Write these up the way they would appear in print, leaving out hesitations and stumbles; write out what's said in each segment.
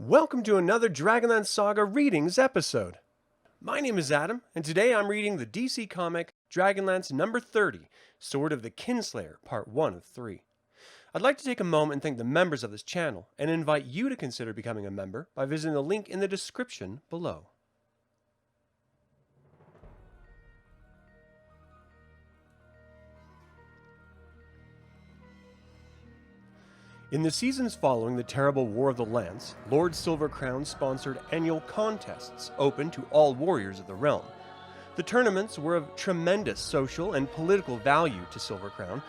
Welcome to another DragonLance Saga Readings episode. My name is Adam, and today I'm reading the DC comic DragonLance number 30, Sword of the Kinslayer, part 1 of 3. I'd like to take a moment and thank the members of this channel, and invite you to consider becoming a member by visiting the link in the description below. In the seasons following the terrible War of the Lance, Lord Silvercrown sponsored annual contests open to all warriors of the realm. The tournaments were of tremendous social and political value to Silvercrown,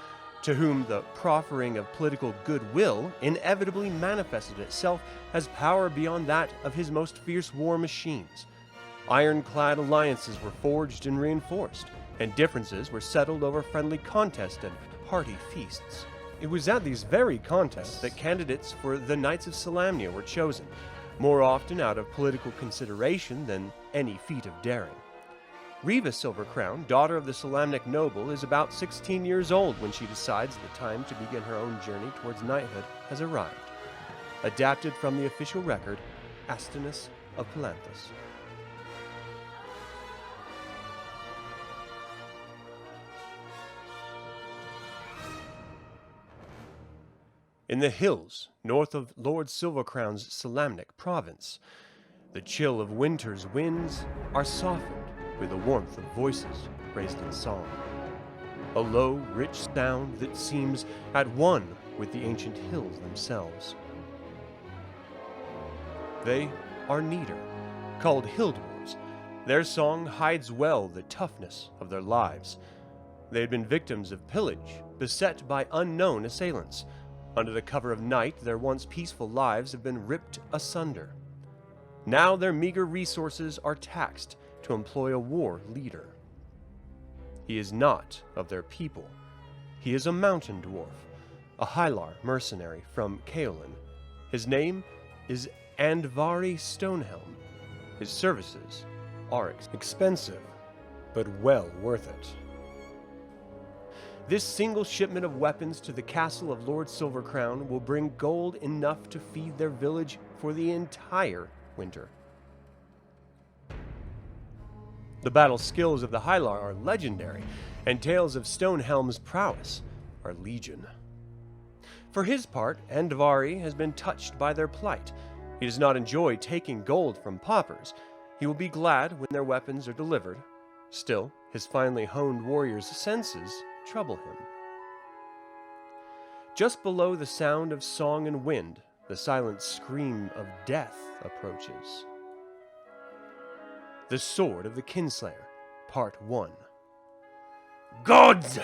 to whom the proffering of political goodwill inevitably manifested itself as power beyond that of his most fierce war machines. Ironclad alliances were forged and reinforced, and differences were settled over friendly contest and hearty feasts. It was at these very contests that candidates for the Knights of Solamnia were chosen, more often out of political consideration than any feat of daring. Riva Silvercrown, daughter of the Solamnic noble, is about 16 years old when she decides the time to begin her own journey towards knighthood has arrived. Adapted from the official record, Astinus of Palanthus. In the hills north of Lord Silvercrown's Solamnic province, the chill of winter's winds are softened with the warmth of voices raised in song. A low, rich sound that seems at one with the ancient hills themselves. They are Neater, called hill dwarves. Their song hides well the toughness of their lives. They had been victims of pillage, beset by unknown assailants. Under the cover of night, their once peaceful lives have been ripped asunder. Now their meager resources are taxed to employ a war leader. He is not of their people. He is a mountain dwarf, a Hylar mercenary from Kaolin. His name is Andvari Stonehelm. His services are expensive, but well worth it. This single shipment of weapons to the castle of Lord Silvercrown will bring gold enough to feed their village for the entire winter. The battle skills of the Hylar are legendary, and tales of Stonehelm's prowess are legion. For his part, Andvari has been touched by their plight. He does not enjoy taking gold from paupers. He will be glad when their weapons are delivered. Still, his finely honed warrior's senses trouble him. Just below the sound of song and wind, the silent scream of death approaches. The Sword of the Kinslayer, Part 1. Gods!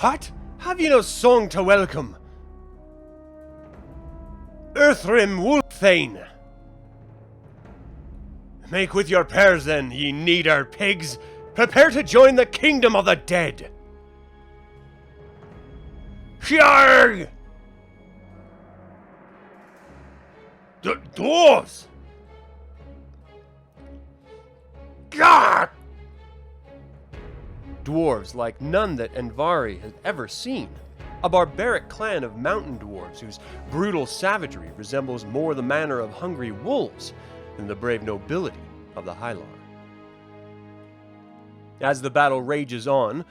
What? Have ye no song to welcome? Uurthrym Wolfthane! Make with your prayers then, ye Neater pigs! Prepare to join the kingdom of the dead! Sharg! Dwarves! God! Dwarves like none that Andvari has ever seen. A barbaric clan of mountain dwarves whose brutal savagery resembles more the manner of hungry wolves than the brave nobility of the Hylar. As the battle rages on,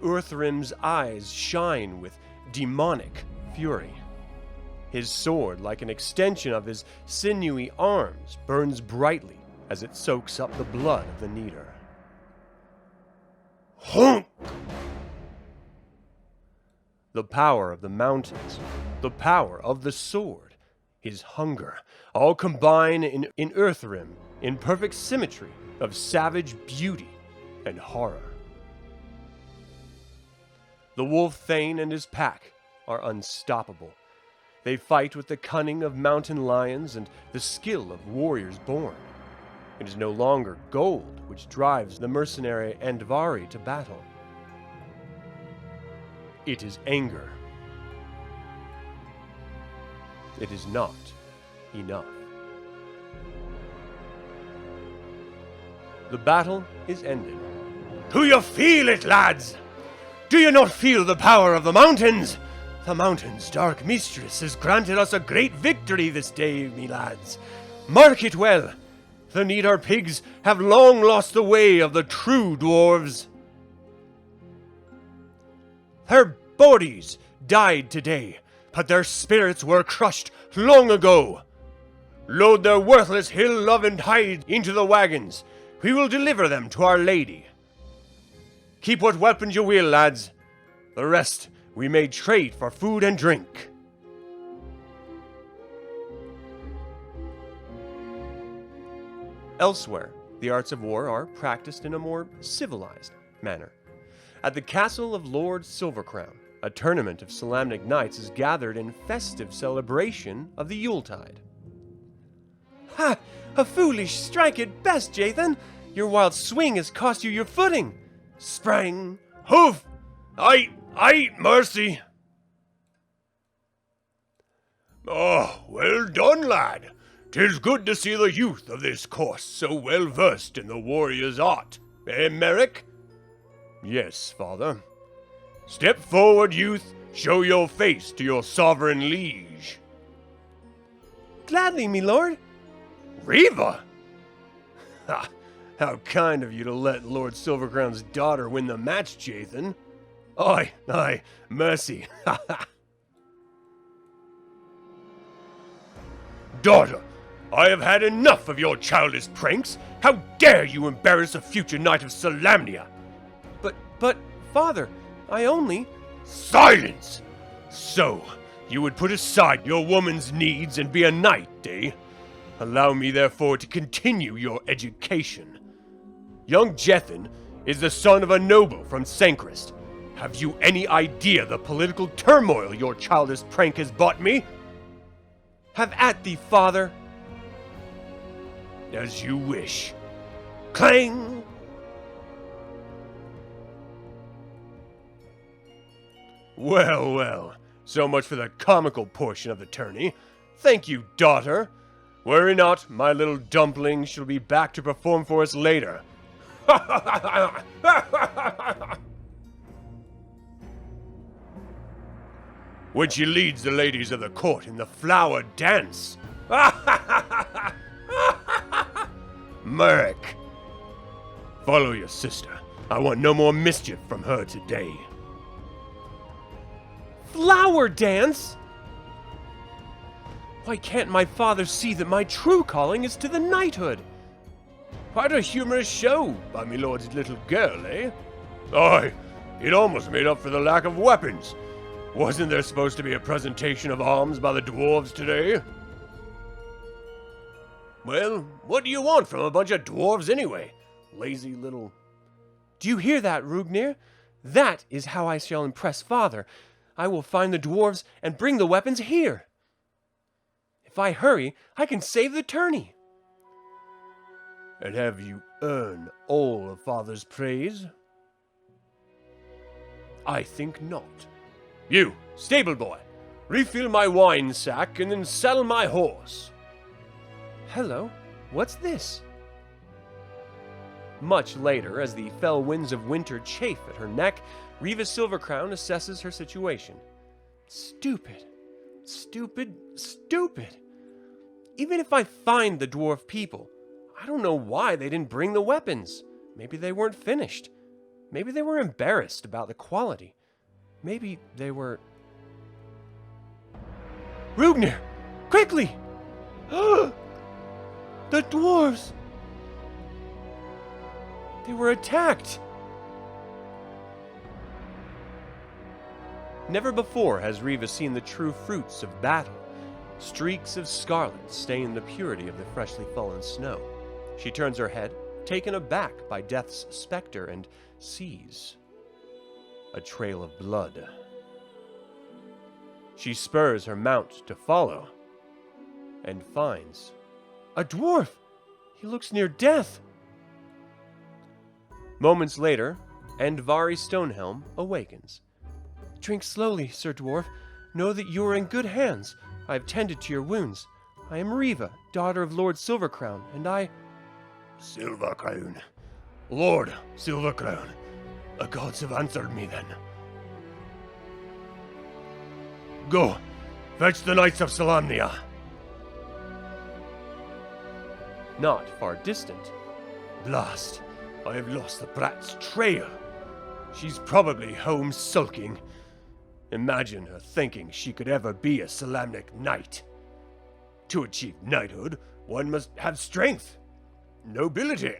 Uurthrym's eyes shine with demonic fury. His sword, like an extension of his sinewy arms, burns brightly as it soaks up the blood of the Neater. Honk! The power of the mountains, the power of the sword, his hunger, all combine in Uurthrym in perfect symmetry of savage beauty and horror. The Wolfthane and his pack are unstoppable. They fight with the cunning of mountain lions and the skill of warriors born. It is no longer gold which drives the mercenary Andvari to battle. It is anger. It is not enough. The battle is ended. Do you feel it, lads? Do you not feel the power of the mountains? The mountain's dark mistress has granted us a great victory this day, me lads. Mark it well. The Needar pigs have long lost the way of the true dwarves. Their bodies died today, but their spirits were crushed long ago. Load their worthless hill-loving hide into the wagons. We will deliver them to Our Lady. Keep what weapons you will, lads. The rest we may trade for food and drink. Elsewhere, the arts of war are practiced in a more civilized manner. At the castle of Lord Silvercrown, a tournament of Solamnic knights is gathered in festive celebration of the Yuletide. Ha! A foolish strike at best, Jathan! Your wild swing has cost you your footing! Sprang! Hoof! Aye, mercy! Oh, well done, lad! 'Tis good to see the youth of this course so well versed in the warrior's art. Eh, Merrick? Yes, father. Step forward, youth. Show your face to your sovereign liege. Gladly, me lord. Riva? Ha! How kind of you to let Lord Silvercrown's daughter win the match, Jathan. Aye, mercy. Ha ha! Daughter, I have had enough of your childish pranks. How dare you embarrass a future knight of Solamnia? But, father, I only... Silence! So, you would put aside your woman's needs and be a knight, eh? Allow me, therefore, to continue your education. Young Jethan is the son of a noble from Sancrist. Have you any idea the political turmoil your childish prank has bought me? Have at thee, father. As you wish. Clang! Well, so much for the comical portion of the tourney. Thank you, daughter. Worry not, my little dumpling shall be back to perform for us later. When she leads the ladies of the court in the flower dance. Merrick, follow your sister. I want no more mischief from her today. Flower dance? Why can't my father see that my true calling is to the knighthood? Quite a humorous show by my lord's little girl, eh? Aye, it almost made up for the lack of weapons. Wasn't there supposed to be a presentation of arms by the dwarves today? Well, what do you want from a bunch of dwarves anyway? Lazy little... Do you hear that, Rugnir? That is how I shall impress father. I will find the dwarves and bring the weapons here. If I hurry, I can save the tourney. And have you earned all of father's praise? I think not. You, stable boy, refill my wine sack and then saddle my horse. Hello, what's this? Much later, as the fell winds of winter chafe at her neck, Riva Silvercrown assesses her situation. Stupid. Even if I find the dwarf people, I don't know why they didn't bring the weapons. Maybe they weren't finished. Maybe they were embarrassed about the quality. Maybe they were... Rugnir! Quickly! The dwarves! They were attacked! Never before has Riva seen the true fruits of battle. Streaks of scarlet stain the purity of the freshly fallen snow. She turns her head, taken aback by death's specter, and sees a trail of blood. She spurs her mount to follow, and finds a dwarf! He looks near death! Moments later, Andvari Stonehelm awakens. Drink slowly, Sir Dwarf. Know that you are in good hands. I have tended to your wounds. I am Riva, daughter of Lord Silvercrown, and I... Silvercrown? Lord Silvercrown, the gods have answered me then. Go, fetch the Knights of Solamnia. Not far distant. Blast, I have lost the brat's trail. She's probably home sulking. Imagine her thinking she could ever be a Solamnic knight. To achieve knighthood, one must have strength, nobility,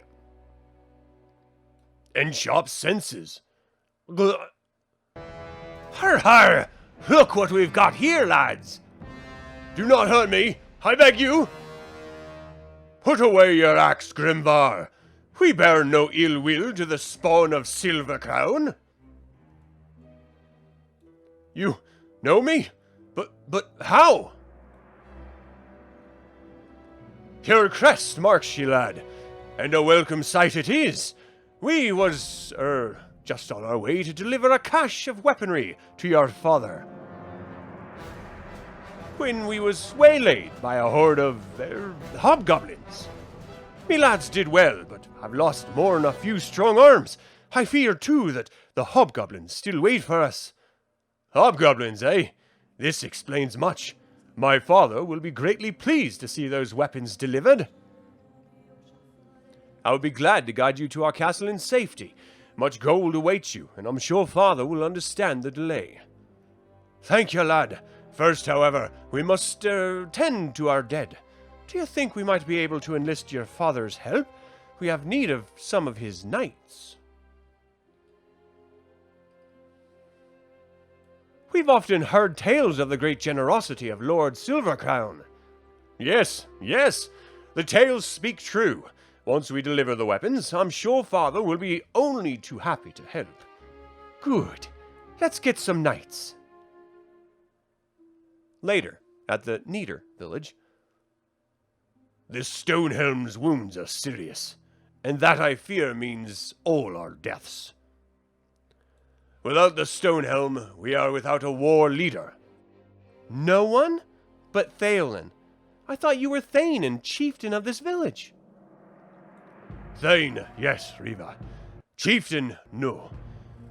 and sharp senses. Har har! Look what we've got here, lads! Do not hurt me, I beg you! Put away your axe, Grimvar. We bear no ill will to the spawn of Silvercrown. You know me? But how? Your crest marks ye, lad, and a welcome sight it is. We was, just on our way to deliver a cache of weaponry to your father, when we was waylaid by a horde of, hobgoblins. Me lads did well, but have lost more than a few strong arms. I fear, too, that the hobgoblins still wait for us. Hobgoblins, eh? This explains much. My father will be greatly pleased to see those weapons delivered. I will be glad to guide you to our castle in safety. Much gold awaits you, and I'm sure father will understand the delay. Thank you, lad. First, however, we must tend to our dead. Do you think we might be able to enlist your father's help? We have need of some of his knights. We've often heard tales of the great generosity of Lord Silvercrown. Yes, the tales speak true. Once we deliver the weapons, I'm sure father will be only too happy to help. Good. Let's get some knights. Later, at the Neater village. This Stonehelm's wounds are serious, and that I fear means all our deaths. Without the Stonehelm, we are without a war leader. No one? But Thaelin. I thought you were Thane and chieftain of this village. Thane, yes, Riva. Chieftain, no.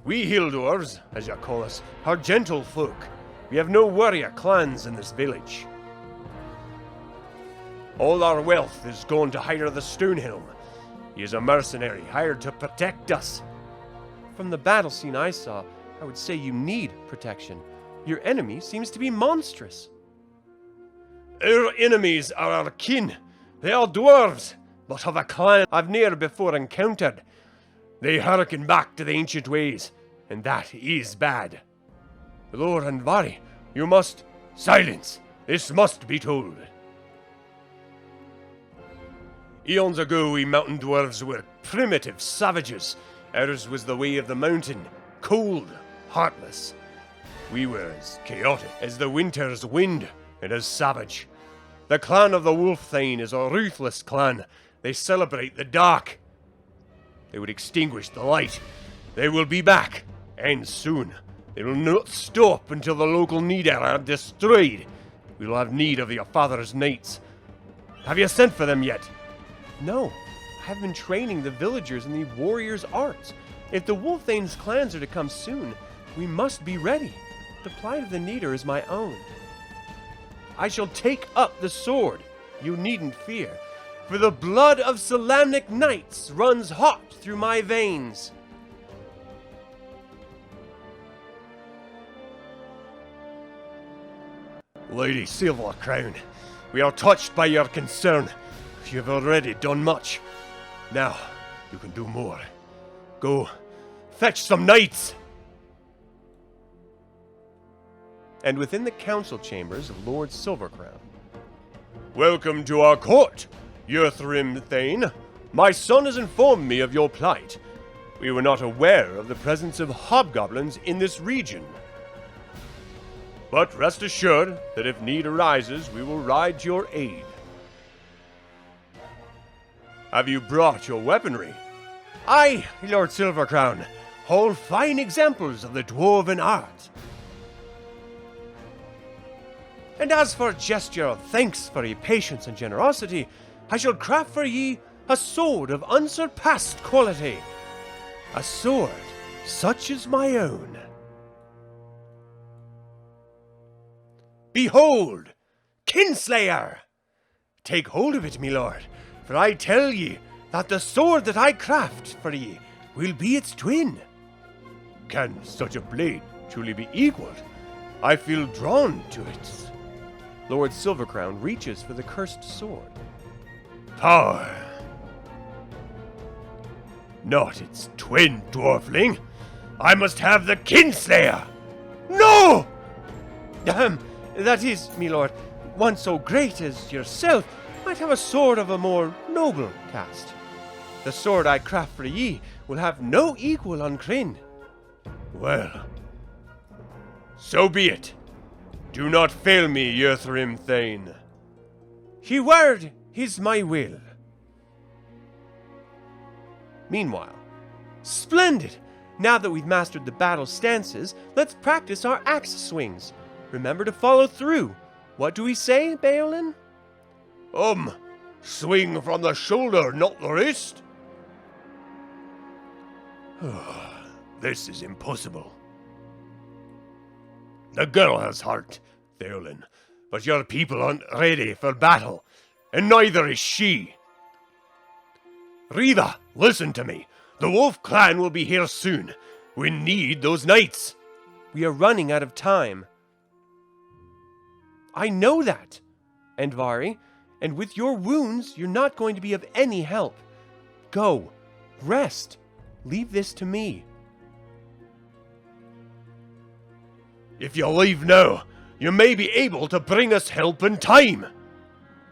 We hill dwarves, as you call us, are gentle folk. We have no warrior clans in this village. All our wealth is gone to hire the Stonehelm. He is a mercenary hired to protect us. From the battle scene I saw, I would say you need protection. Your enemy seems to be monstrous. Our enemies are our kin. They are dwarves, but of a clan I've ne'er before encountered. They hearken back to the ancient ways, and that is bad. Lord Andvari, you must... Silence! This must be told. Eons ago, we mountain dwarves were primitive savages. Ours was the way of the mountain, cold, heartless. We were as chaotic as the winter's wind, and as savage. The clan of the Wolfthane is a ruthless clan. They celebrate the dark. They would extinguish the light. They will be back, and soon. They will not stop until the local Neater are destroyed. We will have need of your father's knights. Have you sent for them yet? No. I have been training the villagers in the warrior's arts. If the Wolfthane's clans are to come soon, we must be ready. The plight of the Neater is my own. I shall take up the sword. You needn't fear, for the blood of Solamnic knights runs hot through my veins. Lady Silvercrown, we are touched by your concern. You have already done much. Now, you can do more. Go, fetch some knights! And within the council chambers of Lord Silvercrown. Welcome to our court, Uurthrym Thane. My son has informed me of your plight. We were not aware of the presence of hobgoblins in this region. But rest assured that if need arises, we will ride to your aid. Have you brought your weaponry? Aye, Lord Silvercrown. All fine examples of the dwarven art. And as for gesture of thanks for ye patience and generosity, I shall craft for ye a sword of unsurpassed quality, a sword such as my own. Behold, Kinslayer! Take hold of it, me lord, for I tell ye that the sword that I craft for ye will be its twin. Can such a blade truly be equaled? I feel drawn to it. Lord Silvercrown reaches for the cursed sword. Power. Not its twin, dwarfling. I must have the Kinslayer. No! That is, me lord, one so great as yourself might have a sword of a more noble cast. The sword I craft for ye will have no equal on Krynn. Well, so be it. Do not fail me, Uurthrym Thane. He word is my will. Meanwhile, splendid! Now that we've mastered the battle stances, let's practice our axe swings. Remember to follow through. What do we say, Beolin? Swing from the shoulder, not the wrist. This is impossible. The girl has heart, Theolin, but your people aren't ready for battle, and neither is she. Riva, listen to me. The wolf clan will be here soon. We need those knights. We are running out of time. I know that, Andvari, and with your wounds, you're not going to be of any help. Go, rest, leave this to me. If you leave now, you may be able to bring us help in time.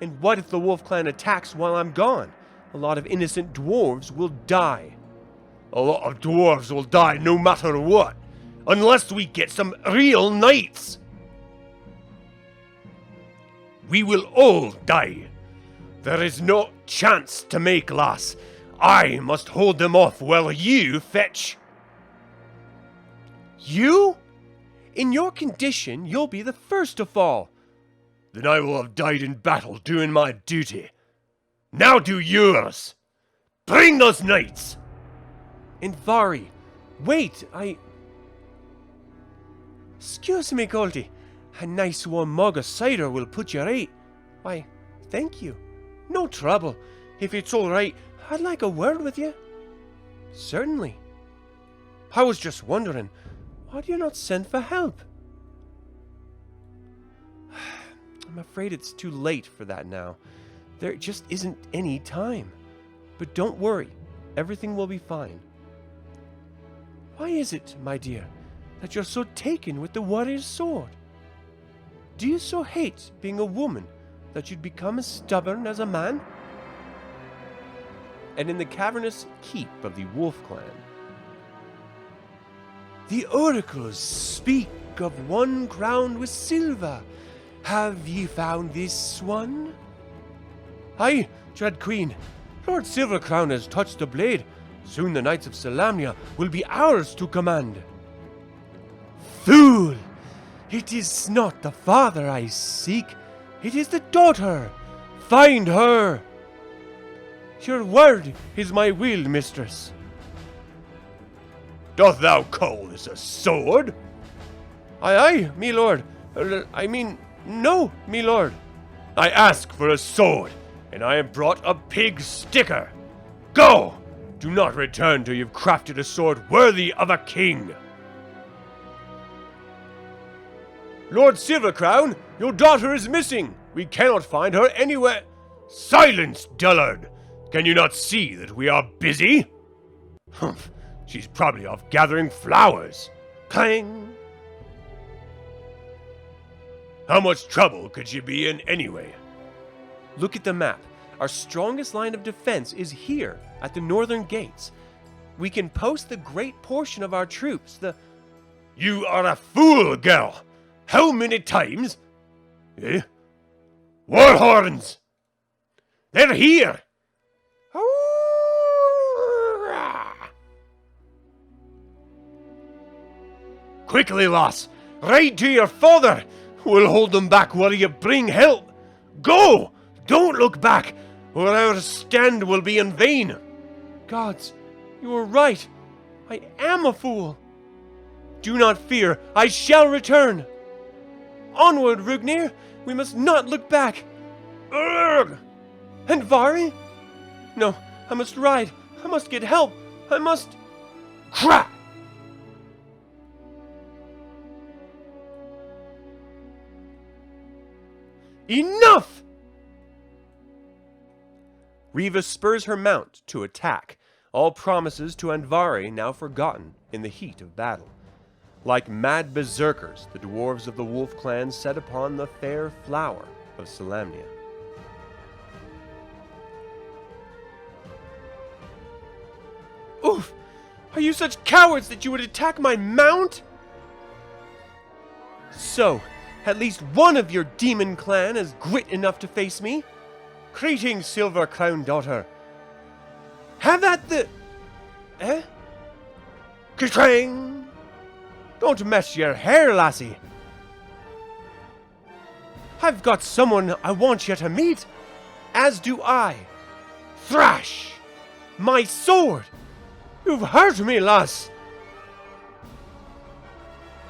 And what if the wolf clan attacks while I'm gone? A lot of innocent dwarves will die. A lot of dwarves will die no matter what, unless we get some real knights. We will all die. There is no chance to make, lass. I must hold them off while you fetch. You? In your condition, you'll be the first to fall. Then I will have died in battle doing my duty. Now do yours. Bring those knights. Andvari, wait, Excuse me, Goldie. A nice warm mug of cider will put you right. Why, thank you. No trouble. If it's all right, I'd like a word with you. Certainly. I was just wondering, why do you not send for help? I'm afraid it's too late for that now. There just isn't any time. But don't worry, everything will be fine. Why is it, my dear, that you're so taken with the warrior's sword? Do you so hate being a woman that you'd become as stubborn as a man? And in the cavernous keep of the Wolf Clan, the oracles speak of one crowned with silver. Have ye found this one? Aye, Dread Queen. Lord Silvercrown has touched the blade. Soon the Knights of Salamnia will be ours to command. Fool! It is not the father I seek. It is the daughter. Find her. Your word is my will, mistress. Doth thou call this a sword? Aye, me lord. No, me lord. I ask for a sword, and I have brought a pig sticker. Go! Do not return till you've crafted a sword worthy of a king. Lord Silvercrown, your daughter is missing. We cannot find her anywhere. Silence, dullard! Can you not see that we are busy? Humph, she's probably off gathering flowers. Clang! How much trouble could she be in anyway? Look at the map. Our strongest line of defense is here, at the northern gates. We can post the great portion of our troops, You are a fool, girl! How many times? War horns! They're here! Quickly, lass! Ride to your father! We'll hold them back while you bring help! Go! Don't look back! or our stand will be in vain. Gods, you are right. I am a fool. Do not fear, I shall return. Onward, Rugnir, we must not look back. Urgh! And Vari? No, I must ride. I must get help. I must... Crack! Enough! Riva spurs her mount to attack, all promises to Andvari now forgotten in the heat of battle. Like mad berserkers, the dwarves of the Wolf Clan set upon the fair flower of Solamnia. Oof! Are you such cowards that you would attack my mount? So, at least one of your demon clan has grit enough to face me? Greetings, Silver Crown daughter. Have at the... Eh? Ka-trang! Don't mess your hair, lassie. I've got someone I want you to meet. As do I. Thrash! My sword! You've hurt me, lass.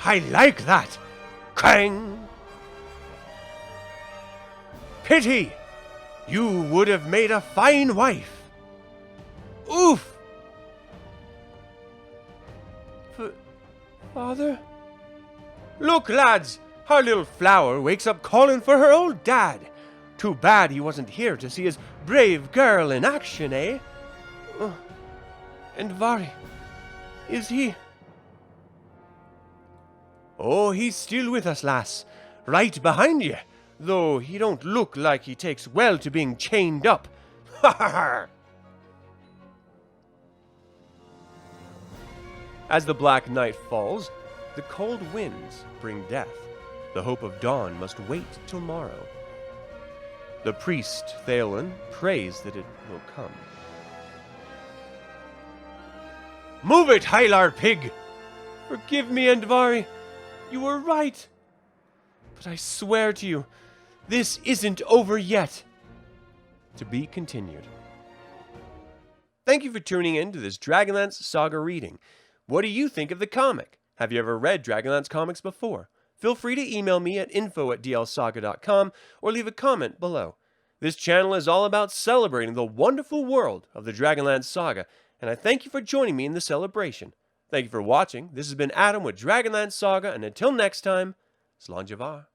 I like that. Krang! Pity! You would have made a fine wife. Oof! Father? Look, lads! Our little flower wakes up calling for her old dad. Too bad he wasn't here to see his brave girl in action, eh? And Vari, is he? Oh, he's still with us, lass. Right behind you. Though he don't look like he takes well to being chained up. Ha ha ha! As the black night falls, the cold winds bring death. The hope of dawn must wait till morrow. The priest, Thalen, prays that it will come. Move it, Hylar pig! Forgive me, Andvari. You were right. But I swear to you, this isn't over yet. To be continued. Thank you for tuning in to this Dragonlance Saga reading. What do you think of the comic? Have you ever read Dragonlance comics before? Feel free to email me at info@dlsaga.com or leave a comment below. This channel is all about celebrating the wonderful world of the Dragonlance Saga, and I thank you for joining me in the celebration. Thank you for watching. This has been Adam with Dragonlance Saga, and until next time, Slàinte mhath.